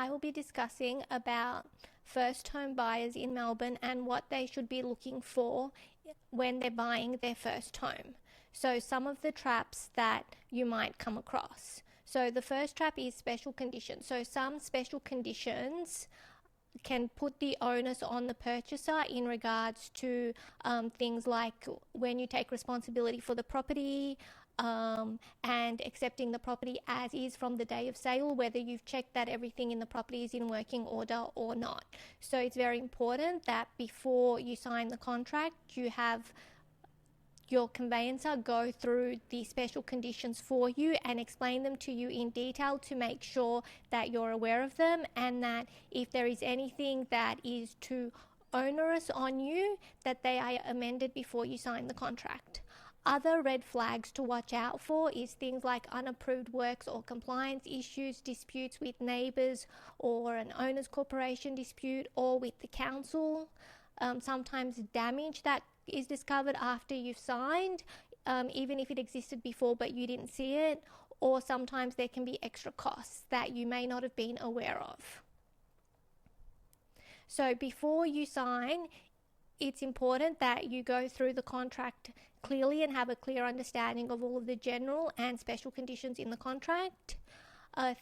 I will be discussing about first home buyers in Melbourne and what they should be looking for when they're buying their first home. So some of the traps that you might come across. So the first trap is special conditions. So some special conditions can put the onus on the purchaser in regards to things like when you take responsibility for the property, and accepting the property as is from the day of sale, whether you've checked that everything in the property is in working order or not. So it's very important that before you sign the contract, you have your conveyancer go through the special conditions for you and explain them to you in detail to make sure that you're aware of them, and that if there is anything that is too onerous on you, that they are amended before you sign the contract. Other red flags to watch out for is things like unapproved works or compliance issues, disputes with neighbours or an owner's corporation dispute or with the council. Sometimes damage that is discovered after you've signed, even if it existed before but you didn't see it, or sometimes there can be extra costs that you may not have been aware of. So before you sign, it's important that you go through the contract clearly and have a clear understanding of all of the general and special conditions in the contract.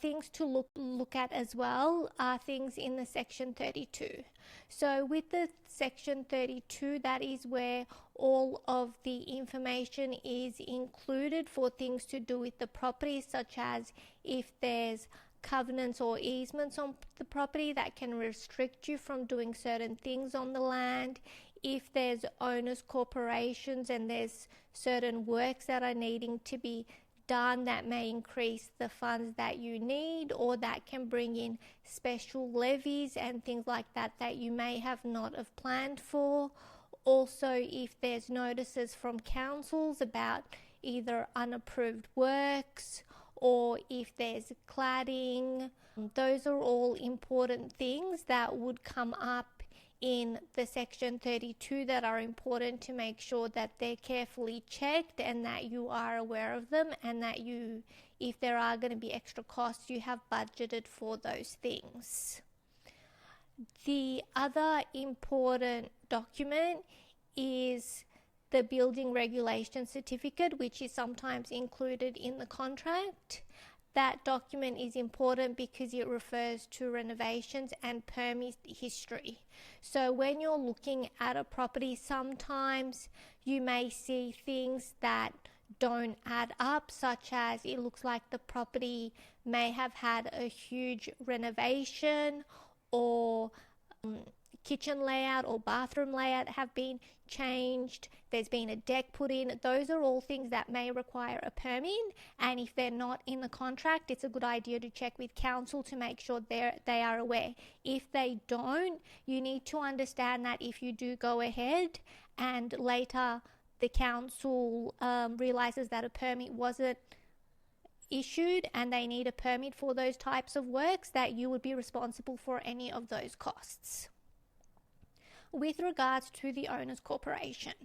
Things to look at as well are things in the section 32. So with the section 32, that is where all of the information is included for things to do with the property, such as if there's covenants or easements on the property that can restrict you from doing certain things on the land, if there's owners corporations and there's certain works that are needing to be done that may increase the funds that you need, or that can bring in special levies and things like that that you may have not have planned for. Also, if there's notices from councils about either unapproved works or if there's cladding, those are all important things that would come up in the section 32 that are important to make sure that they're carefully checked and that you are aware of them, and that you, if there are going to be extra costs, you have budgeted for those things. The other important document is the building regulation certificate, which is sometimes included in the contract. That document is important because it refers to renovations and permit history. So when you're looking at a property, sometimes you may see things that don't add up, such as it looks like the property may have had a huge renovation, or kitchen layout or bathroom layout have been changed, there's been a deck put in. Those are all things that may require a permit, and if they're not in the contract, it's a good idea to check with council to make sure they are aware. If they don't, you need to understand that if you do go ahead and later the council realizes that a permit wasn't issued and they need a permit for those types of works, that you would be responsible for any of those costs. With regards to the owner's corporation.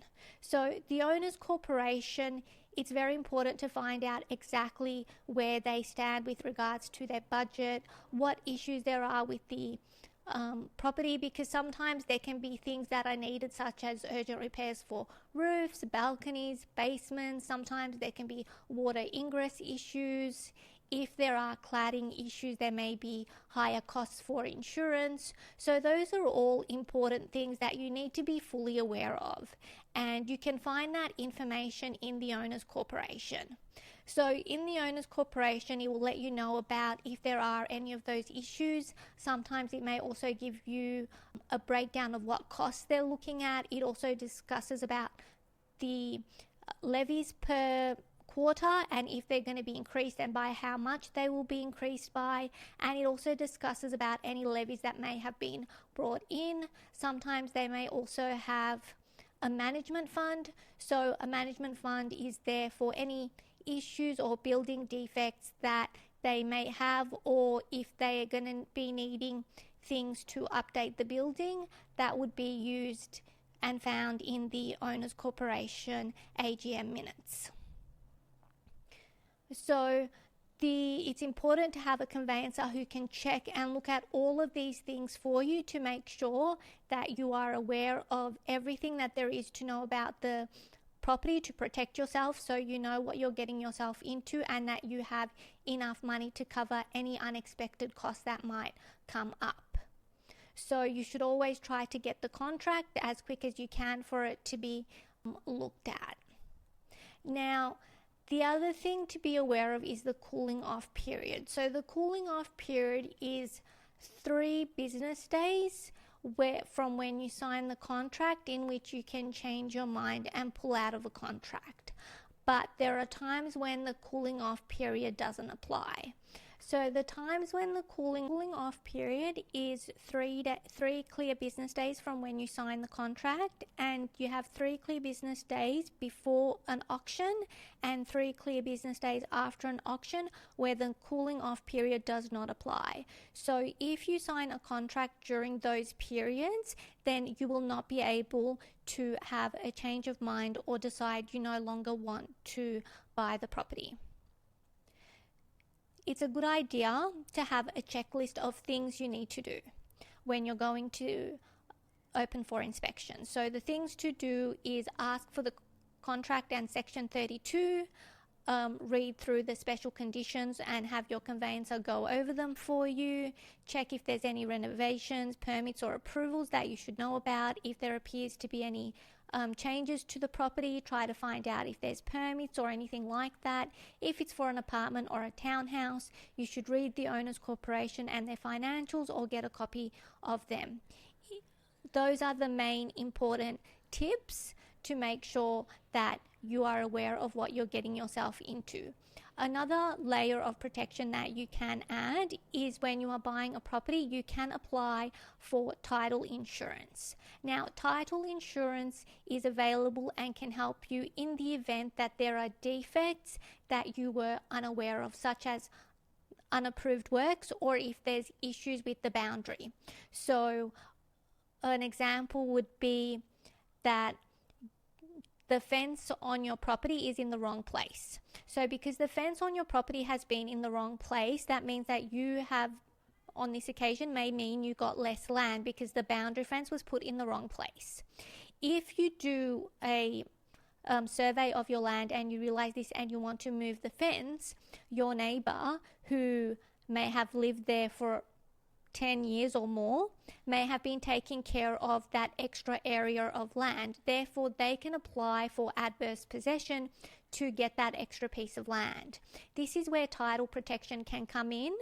So the owner's corporation, it's very important to find out exactly where they stand with regards to their budget, what issues there are with the property, because sometimes there can be things that are needed, such as urgent repairs for roofs, balconies, basements. Sometimes there can be water ingress issues. If there are cladding issues, there may be higher costs for insurance. So those are all important things that you need to be fully aware of. And you can find that information in the owner's corporation. So in the owner's corporation, it will let you know about if there are any of those issues. Sometimes it may also give you a breakdown of what costs they're looking at. It also discusses about the levies per quarter and if they're going to be increased and by how much they will be increased by, and it also discusses about any levies that may have been brought in. Sometimes they may also have a management fund. So a management fund is there for any issues or building defects that they may have, or if they are going to be needing things to update the building, that would be used and found in the owner's corporation AGM minutes. So it's important to have a conveyancer who can check and look at all of these things for you to make sure that you are aware of everything that there is to know about the property to protect yourself, so you know what you're getting yourself into and that you have enough money to cover any unexpected costs that might come up. So you should always try to get the contract as quick as you can for it to be looked at. Now, the other thing to be aware of is the cooling off period. So the cooling off period is 3 business days from when you sign the contract, in which you can change your mind and pull out of a contract. But there are times when the cooling off period doesn't apply. So the times when the cooling off period is 3 clear business days from when you sign the contract, and you have 3 clear business days before an auction and 3 clear business days after an auction where the cooling off period does not apply. So if you sign a contract during those periods, then you will not be able to have a change of mind or decide you no longer want to buy the property. It's a good idea to have a checklist of things you need to do when you're going to open for inspection. So the things to do is ask for the contract and section 32, read through the special conditions and have your conveyancer go over them for you. Check if there's any renovations, permits or approvals that you should know about. If there appears to be any changes to the property, try to find out if there's permits or anything like that. If it's for an apartment or a townhouse, you should read the owner's corporation and their financials or get a copy of them. Those are the main important tips to make sure that you are aware of what you're getting yourself into. Another layer of protection that you can add is when you are buying a property, you can apply for title insurance. Now, title insurance is available and can help you in the event that there are defects that you were unaware of, such as unapproved works, or if there's issues with the boundary. So an example would be that the fence on your property is in the wrong place. So because the fence on your property has been in the wrong place, that means that you have, on this occasion, may mean you got less land because the boundary fence was put in the wrong place. If you do a survey of your land and you realize this and you want to move the fence, your neighbor, who may have lived there for 10 years or more, may have been taking care of that extra area of land. Therefore, they can apply for adverse possession to get that extra piece of land. This is where title protection can come in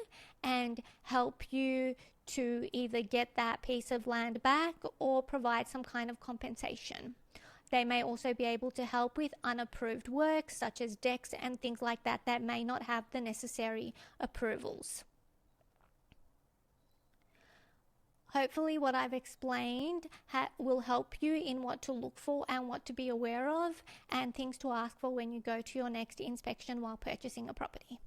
and help you to either get that piece of land back or provide some kind of compensation. They may also be able to help with unapproved works such as decks and things like that that may not have the necessary approvals. Hopefully what I've explained will help you in what to look for and what to be aware of and things to ask for when you go to your next inspection while purchasing a property.